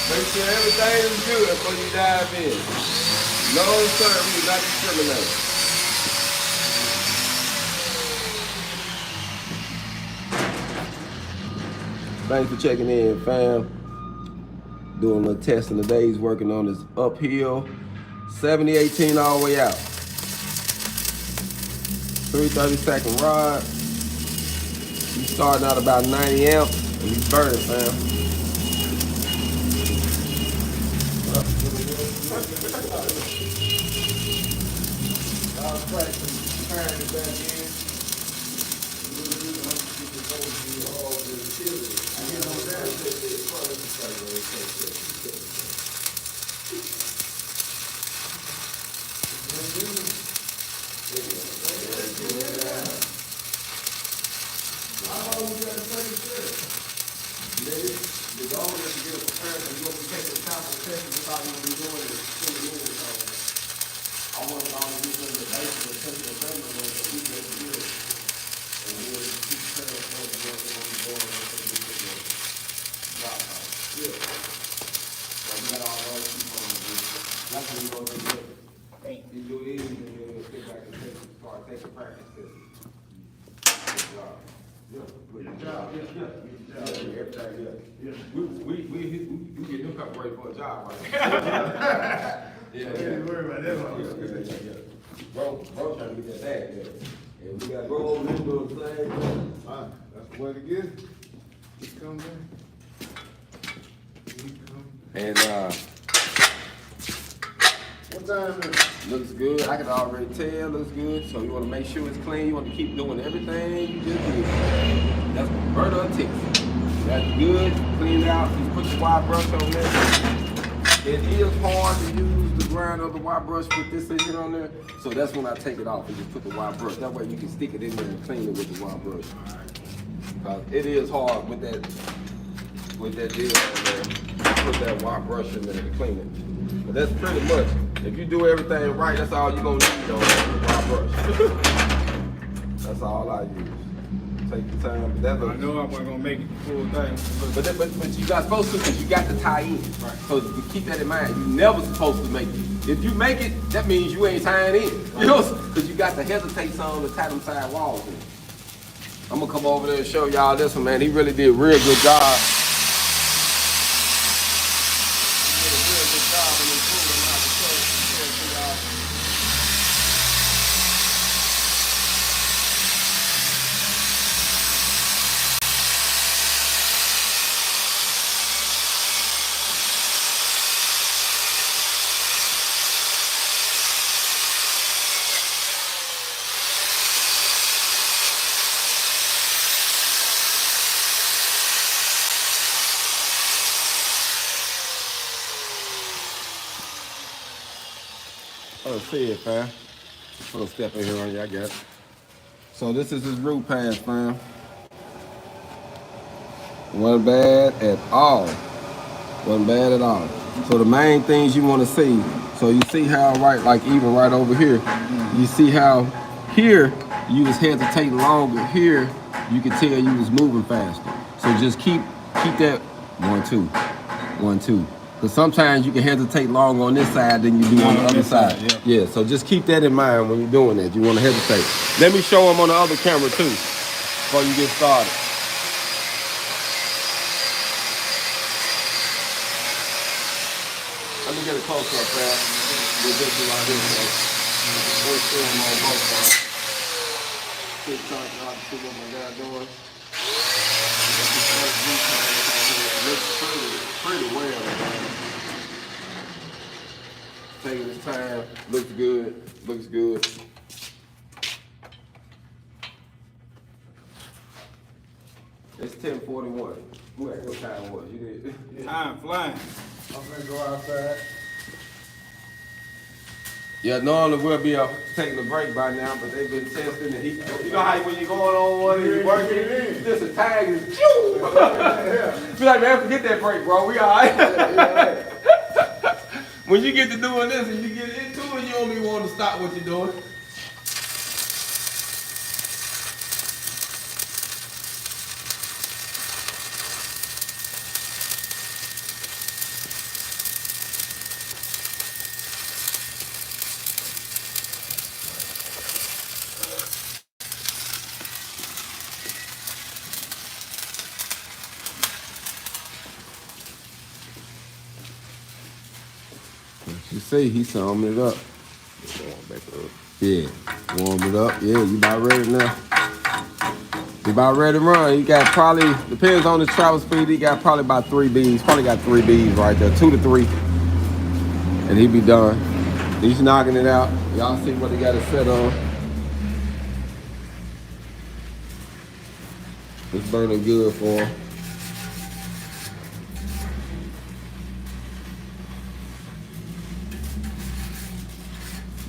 [SPEAKER 1] Make sure everything is good before you dive in. No, sir, we do not discriminate. Thanks for checking in, fam. Doing a little testing today. He's working on his uphill 70-18 all the way out. 330-second rod. He's starting out about 90 amps and he's burning, fam. That's when you go to the you do these and then you'll sit back and start taking practice tests. Good job. Good job. Yeah. Everything, yeah. We get them couple ready for a job right now. Yeah.
[SPEAKER 2] Worry about that.
[SPEAKER 1] Yeah. Bro trying to get that bag there. And we got bro over there doing the same thing.
[SPEAKER 2] That's the way to get it. Just come back.
[SPEAKER 1] And
[SPEAKER 2] What time is it?
[SPEAKER 1] looks good. I can already tell looks good. So you want to make sure it's clean. You want to keep doing everything you just did. That's murder and ticks. That's good. Clean it out. You put the wire brush on there. It is hard to use the grind of the wire brush with this in here on there. So that's when I take it off and just put the wire brush. That way you can stick it in there and clean it with the wire brush. It is hard with that deal on there. Put that wire brush in there to clean it. But that's pretty much. If you do everything right, that's all you're gonna need on the wire brush. That's all I use. Take the time. But that's
[SPEAKER 3] I know I wasn't gonna make it the full thing.
[SPEAKER 1] but you got supposed to because you got to tie in.
[SPEAKER 3] Right.
[SPEAKER 1] So keep that in mind. You never supposed to make it. If you make it, that means you ain't tying in. You know, because you got to hesitate some to tie them side walls in. I'm gonna come over there and show y'all this one, man. He really did a real good job. He did a real good job in improving my control. Let's see it, fam. Little step in here on you, I guess. So this is his root pass, fam. Wasn't bad at all. Wasn't bad at all. So the main things you want to see. So you see how like even right over here, you see how here you was hesitating longer. Here you could tell you was moving faster. So just keep that 1, 2, 1, 2. Because sometimes you can hesitate longer on this side than you do on the other side. Yeah, so just keep that in mind when you're doing that. You want to hesitate. Let me show them on the other camera too before you get started. Let me get a close up, fam. We'll just do like this, we'll film them on both sides. See what my guy doing. Looks pretty well. Taking his time, looks good. It's 10:41. What time was you did?
[SPEAKER 3] Time flying.
[SPEAKER 2] I'm gonna go outside.
[SPEAKER 1] Yeah, normally we'll be taking a break by now, but they've been testing the heat. You know how when you're going on one and you're working, just a tag is be like, man, forget that break, bro. We all right. When you get to doing this and you get into it, you don't even want to stop what you're doing. You see, he's warming it up. Yeah, warm it up. Yeah, you about ready now. You about ready to run. You got probably, depends on his travel speed, he got probably about 3 Bs. Probably got 3 Bs right there, 2 to 3. And he be done. He's knocking it out. Y'all see what he got it set on. It's burning good for him.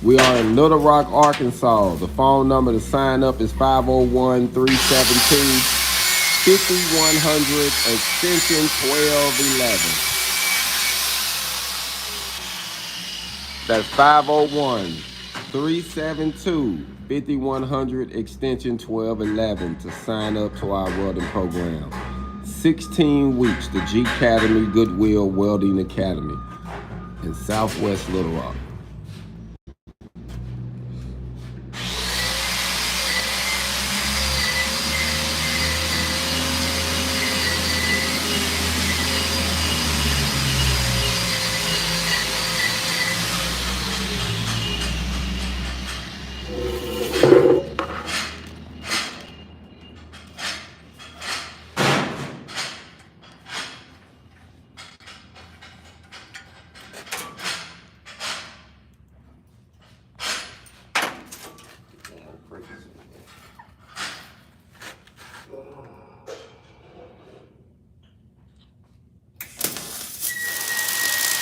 [SPEAKER 1] We are in Little Rock, Arkansas. The phone number to sign up is 501-372-5100, extension 1211. That's 501-372-5100, extension 1211 to sign up to our welding program. 16 weeks, the G Academy Goodwill Welding Academy. in Southwest Little Rock.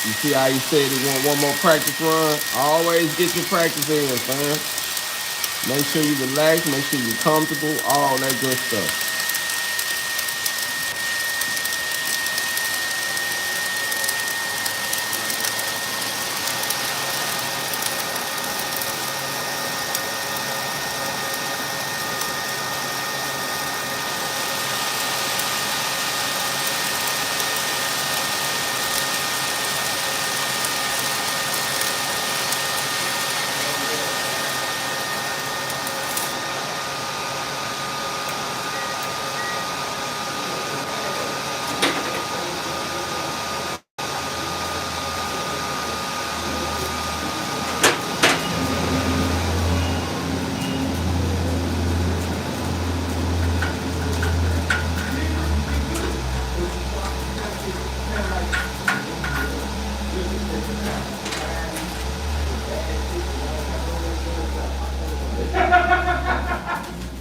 [SPEAKER 1] You see how he said he want one more practice run? Always get your practice in, fam. Make sure you relax, make sure you're comfortable, all that good stuff.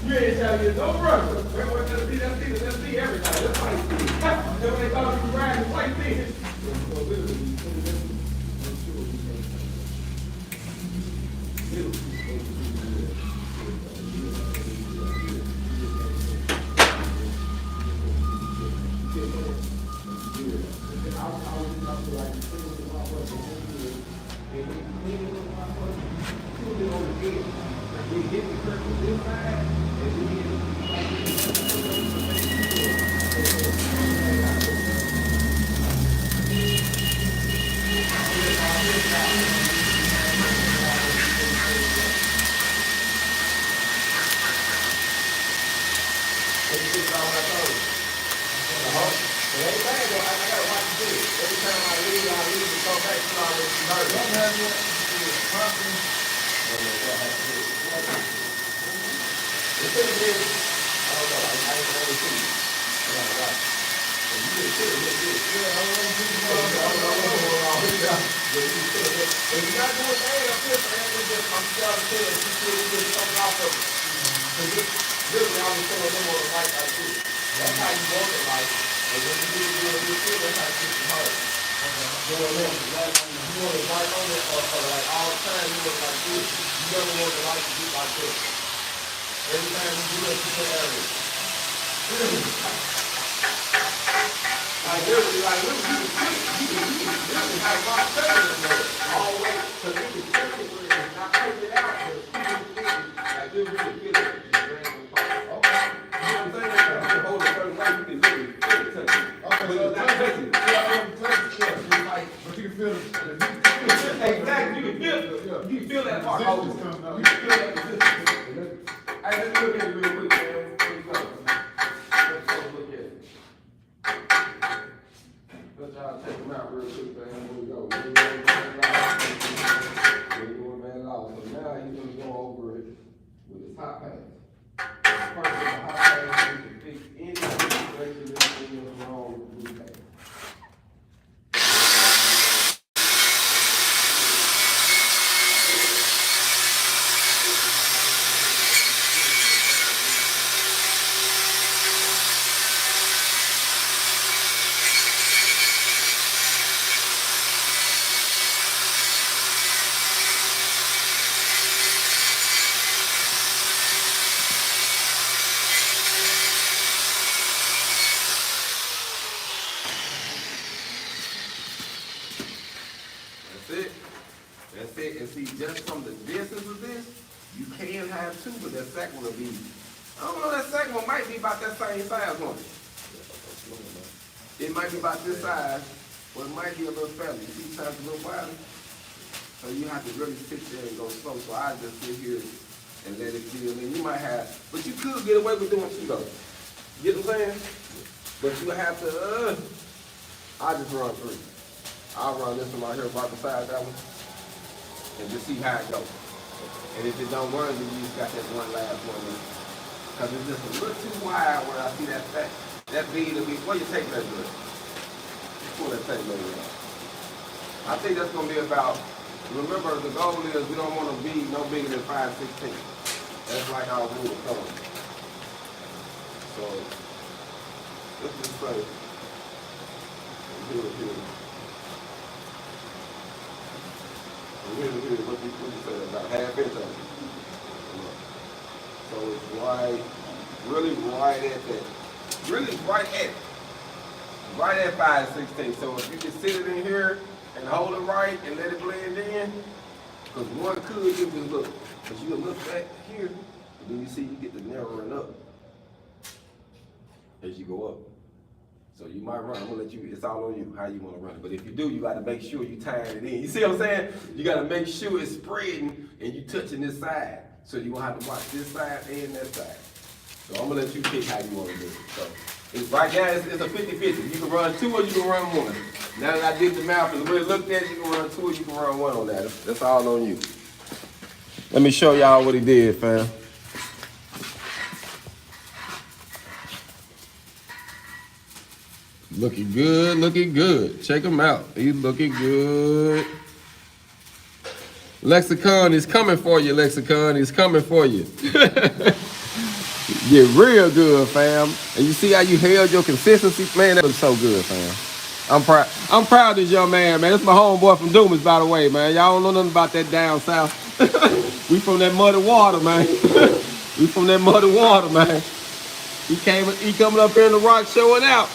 [SPEAKER 3] You ain't telling you no brother. Let's see everything. Let's fight. That's what they call you riding the white thing. That's it. And see, just from the distance of this, you can have two, but that second one will be, I don't know, that second one might be about that same size one. It might be about this size,
[SPEAKER 1] Well, it might be a little faster. You see the size a little wider? So you have to really sit there and go slow. So I just sit here and let it feel. And you might have, but you could get away with doing two though. You get what I'm saying? But you have to, I just run three. I'll run this one right here right beside that one and just see how it goes. And if it don't run, then you just got that one last one in. Because it's just a little too wide when I see that bead of me. Where you take that good? Pull that tape later out. I think that's going to be about, remember the goal is we don't want to be no bigger than 5/16. That's like our rule of thumb. So, let's just say, here, what you say, about half inch of it. So it's right, really right at that, right at 5/16. So if you can sit it in here and hold it right and let it blend in, because one could give this look, because you look back here, and then you see you get the narrowing up as you go up. So you might run, I'm gonna let you, it's all on you, how you wanna run it. But if you do, you gotta make sure you tying it in. You see what I'm saying? You gotta make sure it's spreading and you touching this side. So you're gonna have to watch this side and that side. So I'm gonna let you pick how you wanna do it. So it's right now, it's a 50-50. You can run two or you can run one. Now that I did the math and the way it looked at it, you can run two or you can run one on that. That's all on you. Let me show y'all what he did, fam. Looking good, looking good. Check him out. He's looking good. Lexicon is coming for you, Lexicon. He's coming for you. Get real good, fam. And you see how you held your consistency? Man, that was so good, fam. I'm proud of this young man, man. This is my homeboy from Dumas, by the way, man. Y'all don't know nothing about that down south. We from that muddy water, man. We from that muddy water, man. He coming up here in the rock showing out.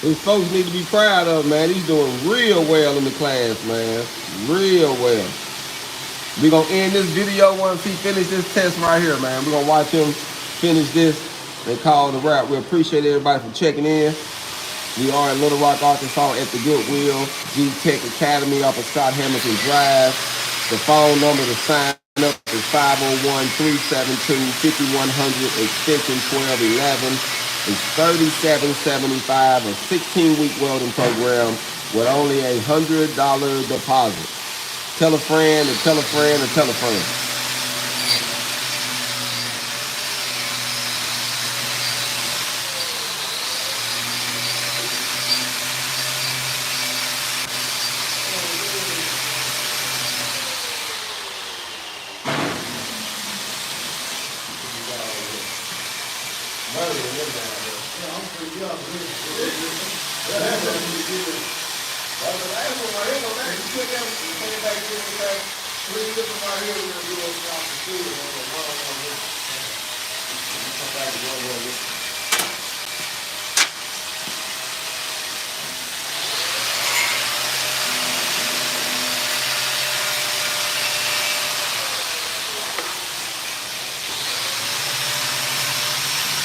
[SPEAKER 1] These folks need to be proud of, man. He's doing real well in the class, man. Real well. We're going to end this video once he finishes this test right here, man. We're going to watch him finish this and call it a wrap. We appreciate everybody for checking in. We are in Little Rock, Arkansas at the Goodwill G-Tech Academy off of Scott Hamilton Drive. The phone number to sign up is 501-372-5100, extension 1211. It's $37.75, a 16-week welding program with only a $100 deposit. Tell a friend, and tell a friend, and tell a friend.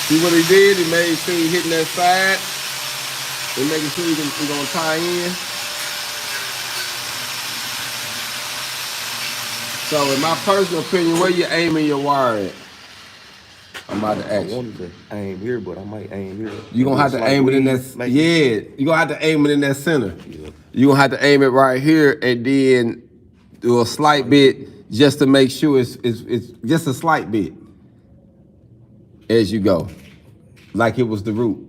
[SPEAKER 1] See what he did? He made sure he hitting that side. And making sure he's gonna tie in. So in my personal opinion, where you aiming your wire at? I'm about to ask you.
[SPEAKER 4] I wanted to aim here, but I might aim here.
[SPEAKER 1] You're gonna have to aim it in that, yeah, you're gonna have to aim it in that center.
[SPEAKER 4] Yeah.
[SPEAKER 1] You're gonna have to aim it right here and then do a slight bit just to make sure it's just a slight bit as you go. Like it was the root.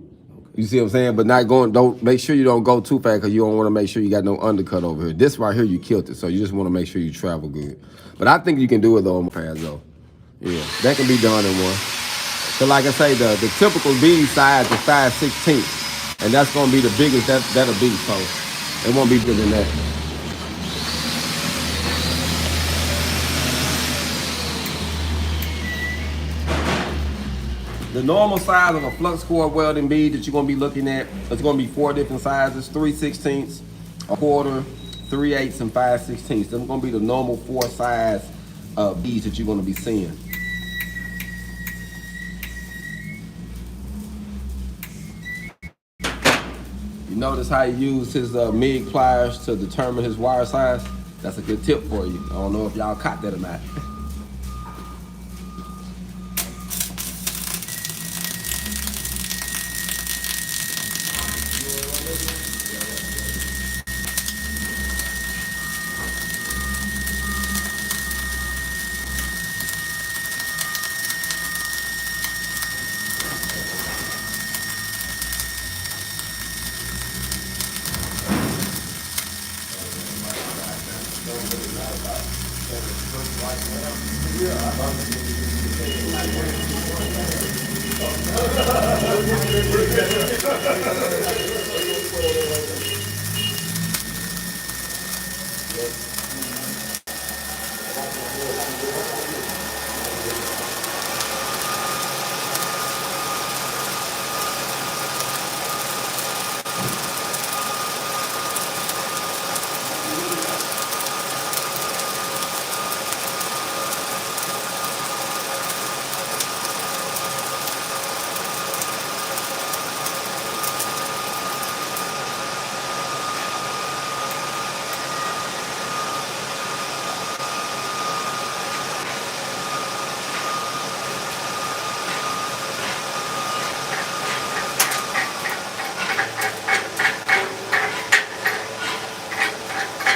[SPEAKER 1] You see what I'm saying? But not going, don't make sure you don't go too fast because you don't want to make sure you got no undercut over here. This right here, you killed it. So you just want to make sure you travel good. But I think you can do it though on my pads though. Yeah, that can be done in one. So like I say, the typical bead size is 5/16. And that's going to be the biggest that'll be. So it won't be bigger than that. The normal size of a flux core welding bead that you're going to be looking at, it's going to be 4 different sizes, 3/16, a quarter, 3/8, and 5/16. That's going to be the normal 4 size beads that you're going to be seeing. notice how he used his MIG pliers to determine his wire size? That's a good tip for you. I don't know if y'all caught that or not.